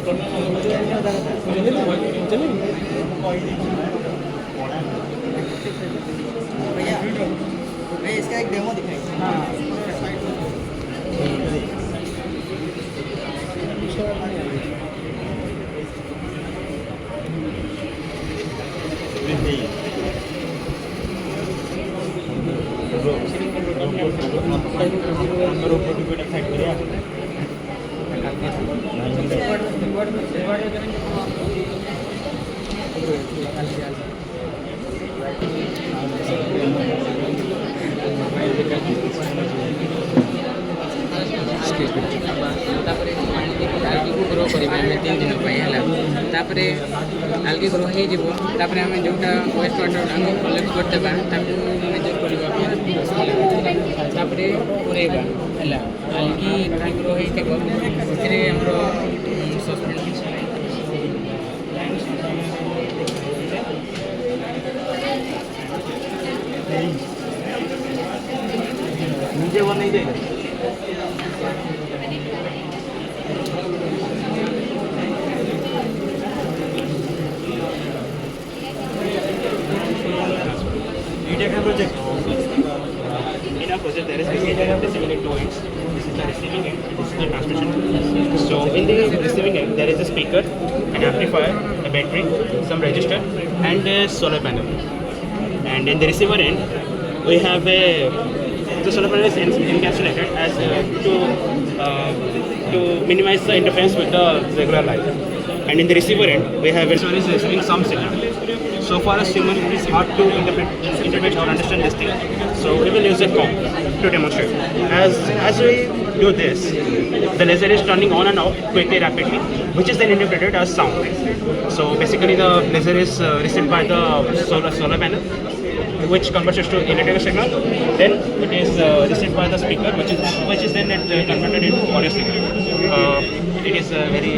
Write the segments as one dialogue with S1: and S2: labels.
S1: भैया भैया इसका एक डेमो दिखाइए।
S2: ग्रो करेंगे 3 दिन तापर आलगे ग्रो हो आम जोटा वेस्ट वाटर आम कलेक्ट करदेबा मेजर करपर पुरेबा है आलगी ग्रो हो सस्पेंड
S1: निजे बन दे project. In our project, there is basically receiving end two ends. This is the receiving end. This is the transmission. So in the receiving end, there is a speaker, an amplifier, a battery, some resistor, and a solar panel. And in the receiver end, we have the solar panel is encapsulated as to minimize the interference with the regular light. And in the receiver end, we have it is receiving some signal. So for a human, it is hard to interpret or understand this thing. So we will use a comb to demonstrate. As we do this, the laser is turning on and off quickly, rapidly, which is then interpreted as sound. So basically, the laser is received by the solar panel, which converts it to electrical signal. Then it is received by the speaker, which is then converted into audio signal. It is a very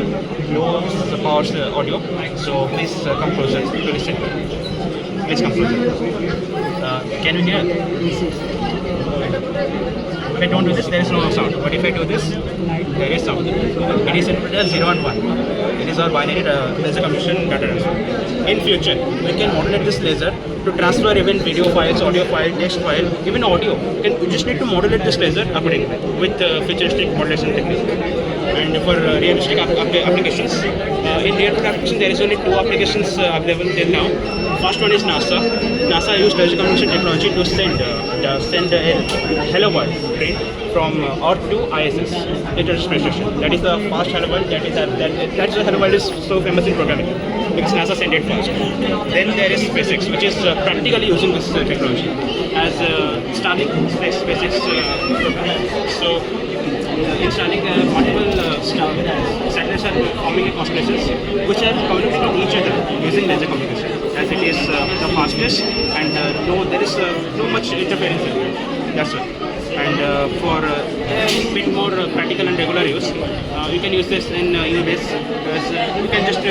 S1: low power audio, so please come closer to listen. Please come closer. Can you hear? If I don't do this, there is no sound. But if I do this, there is sound. It is interpreted as 0 and 1. It is our binary laser communication data transfer. In future, we can modulate this laser to transfer even video files, audio file, text file, even audio. You just need to modulate this laser accordingly with futuristic modulation technique. And for realistic applications, in real-world application, there is only 2 applications available till now. First one is NASA. NASA used laser communication technology to send a hello world train from Earth to ISS, International Space Station. That is the fast hello world. That's the hello world is so famous in programming because NASA sent it first. Then there is SpaceX, which is practically using this technology as Starlink SpaceX program. So installing multiple satellites are forming constellations which are communicating with each other using laser communication, as it is the fastest and there is no much interference in it. That's all. And for a bit more practical and regular use, you can use this in UBS because you can just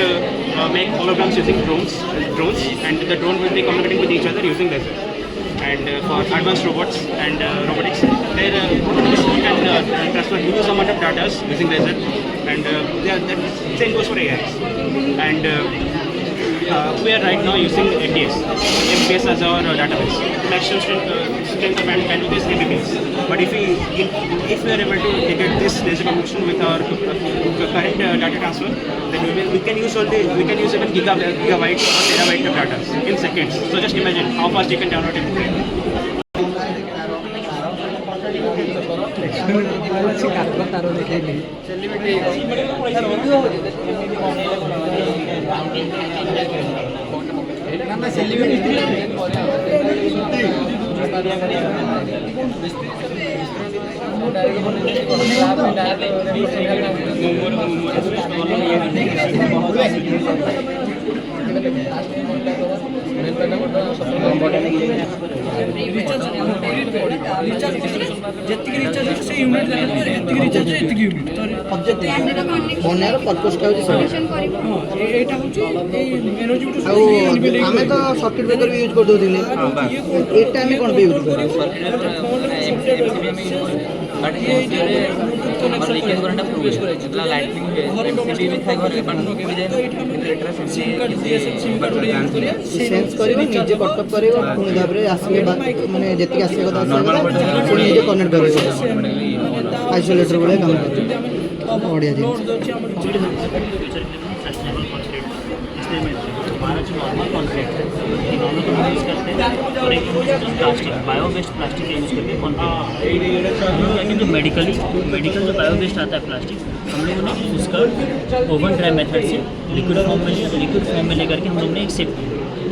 S1: make holograms using drones, and the drone will be communicating with each other using laser. And for advanced robots and robotics, there you can transfer huge amount of data using laser, and that same goes for AI. And we are right now using MPS as our database. Maximum strength of bandwidth is Mbps. But if we are able to integrate this laser communication with our current data transfer, then we can use even gigabytes or terabytes of data in seconds. So just imagine how fast you can download MP3.
S3: आमे तो circuit breaker भी use कर दउथिले एटा आमे कोन पे use कर
S2: ଆମର leakage current prove ଯେତେବେଳେ lighting ସେମିତି ବି ଥାଏ ଘରେ ବାଟ ପକେଇ ବି ଯାଏ କିନ୍ତୁ ଏଟା ସେମିତି
S3: ସେନ୍ସ କରିବ ନିଜେ କଟଅପ୍ କରିବ ପୁଣି ତାପରେ ଆସିଲେ ମାନେ ଯେତିକି ଆସିବା କଥା ପୁଣି ନିଜେ କନେକ୍ଟ କରିବ ଆଇସୋଲେଟର ଭଳିଆ କାମ କରିବ ବଢ଼ିଆ ଜିନିଷ।
S4: हमारा जो नॉर्मल कॉन्क्रीट है नॉर्मल को यूज़ करते हैं और एक plastic bio waste plastic use करके कॉन्क्रीट लेकिन जो मेडिकल जो बायो वेस्ट आता है प्लास्टिक हम लोगों ने उसका ओवन ड्राई मेथड से लिक्विड फॉर्म में लिया लिक्विड फॉर्म में लेकर के हम लोग ने एक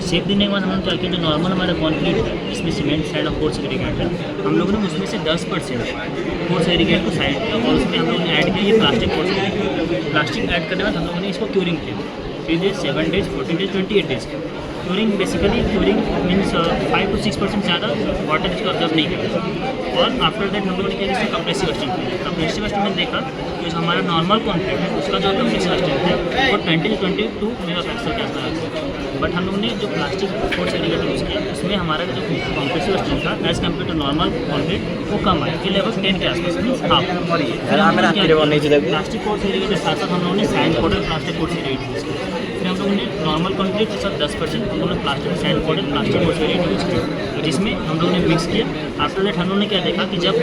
S4: शेप देने के बाद हम लोग क्या किया जो नॉर्मल हमारा कॉन्क्रीट है इसमें सीमेंट साइड और कोर्स एग्रीगेट है हम लोगों ने उसमें से 10% कोर्स एग्रीगेट को साइड किया और उसमें हम लोगों ने ऐड किया ये प्लास्टिक कोर्स प्लास्टिक ऐड करने के बाद हम लोगों ने इसको क्यूरिंग किया 3 days, 7 days, 14 days, 28 days। Curing basically means 5 to 6% ज़्यादा वाटर इसको ऑब्जर्व नहीं करेगा और आफ्टर दैट हम लोगों ने क्या इसमें कंप्रेसिव स्ट्रेंथ किया कंप्रेसिव स्ट्रेंथ में देखा कि जो हमारा नॉर्मल कॉन्क्रीट है उसका जो कंप्रेसिव स्ट्रेंथ है वो 20 to 22 मेगापिक्सल के आसपास है बट हम लोगों ने जो प्लास्टिक फोर्स एग्रीगेट यूज़ किया उसमें हमारा जो कंप्रेसिव स्ट्रेंथ था as compare to normal concrete वो कम आया कि लगभग 10 के आसपास means half plastic coarse aggregate के साथ साथ हम लोगों ने sand powder plastic coarse aggregate use किया फिर हम लोगों ने नॉर्मल कॉन्क्रीट के साथ 10% हम लोगों ने plastic sand powder plastic coarse aggregate use किया जिसमें हम लोगों ने मिक्स किया आफ्टर दैट हम लोगों ने क्या देखा कि जब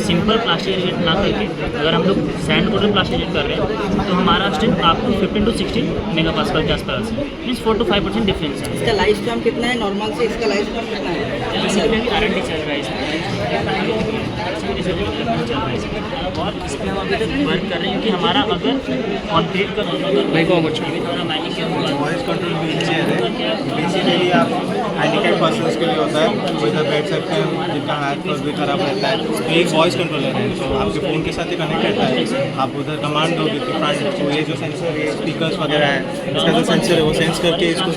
S4: सिंपल प्लास्टिक एग्रीगेट ना करके अगर हम लोग सैंड पाउडर प्लास्टिक एग्रीगेट कर रहे हैं तो हमारा स्ट्रेंथ आप 15 to 16 मेगापास्कल के आसपास है मीन्स 4 to 5% डिफरेंस है
S3: इसका लाइफ टाइम कितना है नॉर्मल से इसका लाइफ टाइम कितना है
S4: बेसिकली R&D चल रहा है इसमें और इस पर हम अभी तक वर्क कर रहे हैं कि हमारा अगर कॉन्क्रीट का हमारा माइनिंग क्या होगा
S5: वॉइस कंट्रोल व्हीलचेयर है बेसिकली आप हैंडीकैप पर्सन्स के लिए होता है वो इधर बैठ सकते हैं जिनका हाथ पर भी खराब रहता है तो एक वॉइस कंट्रोलर है तो आपके फ़ोन के साथ ही कनेक्ट रहता है आप उधर कमांड दोगे कि फ्रंट तो ये जो सेंसर है स्पीकर्स वगैरह है इसका जो सेंसर है वो सेंस करके इसको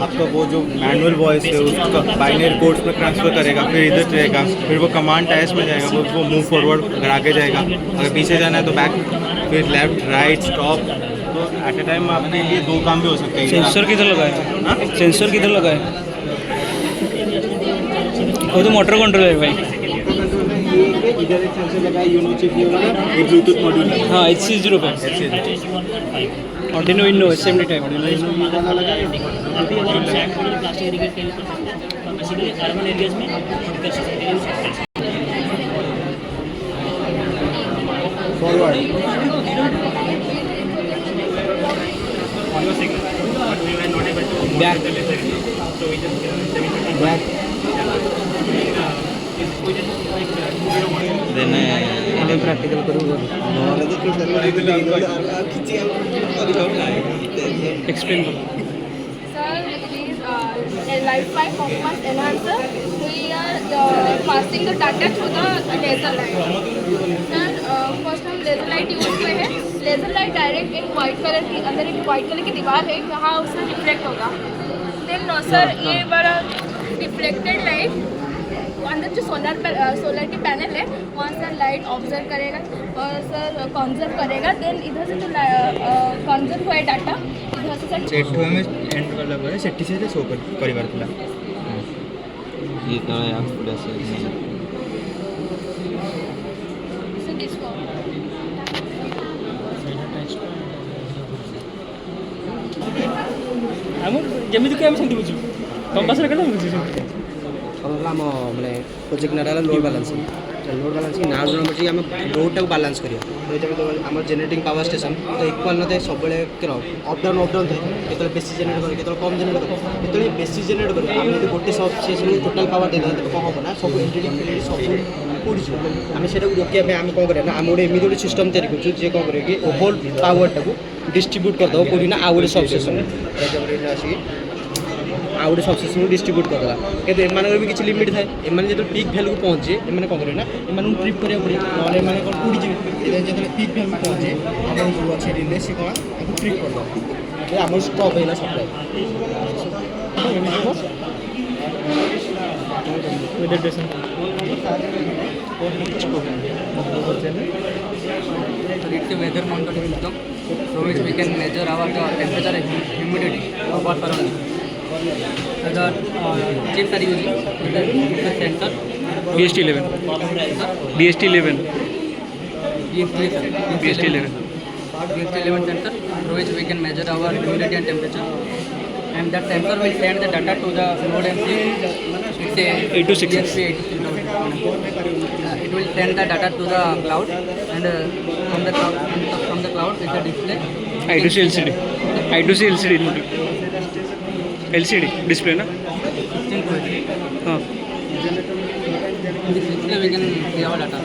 S5: आपका वो जो मैनुअल वॉइस है उसका बाइनरी कोड्स में ट्रांसफ़र करेगा फिर इधर रहेगा फिर वो कमांड टाइस में जाएगा वो मूव फॉरवर्ड अगर आगे जाएगा अगर पीछे जाना है तो बैक फिर लेफ्ट राइट स्टॉप तो एट ए टाइम आपके लिए 2 काम भी हो सकते हैं
S6: सेंसर किधर लगा है सेंसर किधर लगा है वो तो मोटर कंट्रोल है भाई
S5: इधर एक सेंसर लगा है यूनो चिप ये वाला एक ब्लूटूथ मॉड्यूल है
S6: हाँ HC0 पे ऑर्डिनो इनो SMD टाइप
S4: प्लास्टिक एग्रीगेट के लिए बेसिकली अर्बन एरियाज में कर सकते हैं
S5: फॉरवर्ड
S3: प्रैक्टिकल करूँगा
S6: explain
S7: Sir, please, Wi-Fi performance enhancer. We are passing the data through the laser light. Sir, first हम laser light यूज किए हैं. Laser light डायरेक्ट एक वाइट कलर की अंदर एक वाइट कलर की दीवार है यहाँ उससे रिफ्लेक्ट होगा. Then sir ये बड़ा रिफ्लेक्टेड लाइट अंदर जो सोलर की पैनल है वहाँ से लाइट ऑब्जर्व करेगा और सर कंजर्व करेगा. देन इधर से जो कंजर्व हुआ है डाटा इधर से
S5: सेठू में एंड वाला बोले सेठी से शो परिवार खुला
S2: ये तो है आप प्लस
S7: डिस्को
S6: ଆମର ଯେମିତି କି ଆମେ ସେମିତି ବୁଝିବୁ ତମ ପାଖରେ କେତେ ବୁଝୁଛୁ
S3: ଆମ ମାନେ ପ୍ରୋଜେକ୍ଟ ନାଁଟା ହେଲା ଲୋଡ୍ ବାଲାନ୍ସିଂ ଲୋଡ୍ ବାଲାନ୍ସିଂ ନାଁ ଜଣା ପଡ଼ିଛି ଆମେ ଲୋଡ୍ଟାକୁ ବାଲାନ୍ସ କରିବା ଆମର ଜେନେରେଟିଂ ପାୱାର ଷ୍ଟେସନ୍ ତ ଇକ୍ୱାଲ୍ ନଥାଏ ସବୁବେଳେ ଅପ୍ ଡାଉନ୍ ଥାଏ କେତେବେଳେ ବେଶୀ ଜେନେରେଟ୍ କରେ କେତେବେଳେ କମ୍ ଜେନେରେଟ୍ କରେ ଯେତେବେଳେ ବେଶୀ ଜେନେରେଟ୍ କରିବ ଆମେ ଯଦି ଗୋଟେ ସବଷ୍ଟେସନ୍ ଟୋଟାଲ୍ ପାୱାର ଦେଇଦେବା ତେବେ କ'ଣ ହେବ ନା ସବୁ ଏଲ୍ଇଡି ସବୁ ପଡ଼ିଯିବ ଆମେ ସେଟାକୁ ରୋକିବା ପାଇଁ ଆମେ କ'ଣ କରିବା ନା ଆମେ ଗୋଟେ ଏମିତି ଗୋଟେ ସିଷ୍ଟମ୍ ତିଆରି କରୁଛୁ ଯିଏ କ'ଣ କରିବ କି ହୋଲ୍ ପାୱାରଟାକୁ ଡିଷ୍ଟ୍ରିବ୍ୟୁଟ୍ କରିଦେବ କେଉଁଠି ନା ଆଉ ଗୋଟେ ସବଷ୍ଟେସନ୍ ଆସିକି ଆଉ ଗୋଟେ ସବଷ୍ଟେସନ୍କୁ ଡିଷ୍ଟ୍ରିବ୍ୟୁଟ୍ କରିଦେଲା କିନ୍ତୁ ଏମାନଙ୍କର ବି କିଛି ଲିମିଟ୍ ଥାଏ ଏମାନେ ଯେତେବେଳେ ପିକ୍ ଭ୍ୟାଲୁକୁ ପହଞ୍ଚିବେ ଏମାନେ କ'ଣ କରିବେ ନା ଏମାନଙ୍କୁ ଟ୍ରିପ୍ କରିବାକୁ ପଡ଼ିବ ନହେଲେ ଏମାନେ କ'ଣ ଉଡ଼ିଯିବେ ଯେତେବେଳେ ପିକ୍ ଭ୍ୟାଲୁକୁ ପହଞ୍ଚିବେ ଆମର ଯେଉଁ ଅଛି ରିଲେ ସେ କ'ଣ ତାକୁ ଟ୍ରିପ୍ କରିଦେବ ଆମର ଷ୍ଟପ୍ ହେଇଗଲା supply
S2: It's a weather monitoring system through which we can measure our temperature and humidity of our surrounding. The chips are using the sensor
S6: DST11 DST11 BST11.
S2: BST11 sensor through which we can measure our humidity and temperature. And that sensor will send the data to the node MC. It's a
S6: 826.
S2: ESP 826. It will send the data to the cloud, and from the cloud it's a display.
S6: I2C LCD. I2C LCD ನೋಡಿ LCD display ನಾ ಹಾಂ
S2: In this display we can see our data.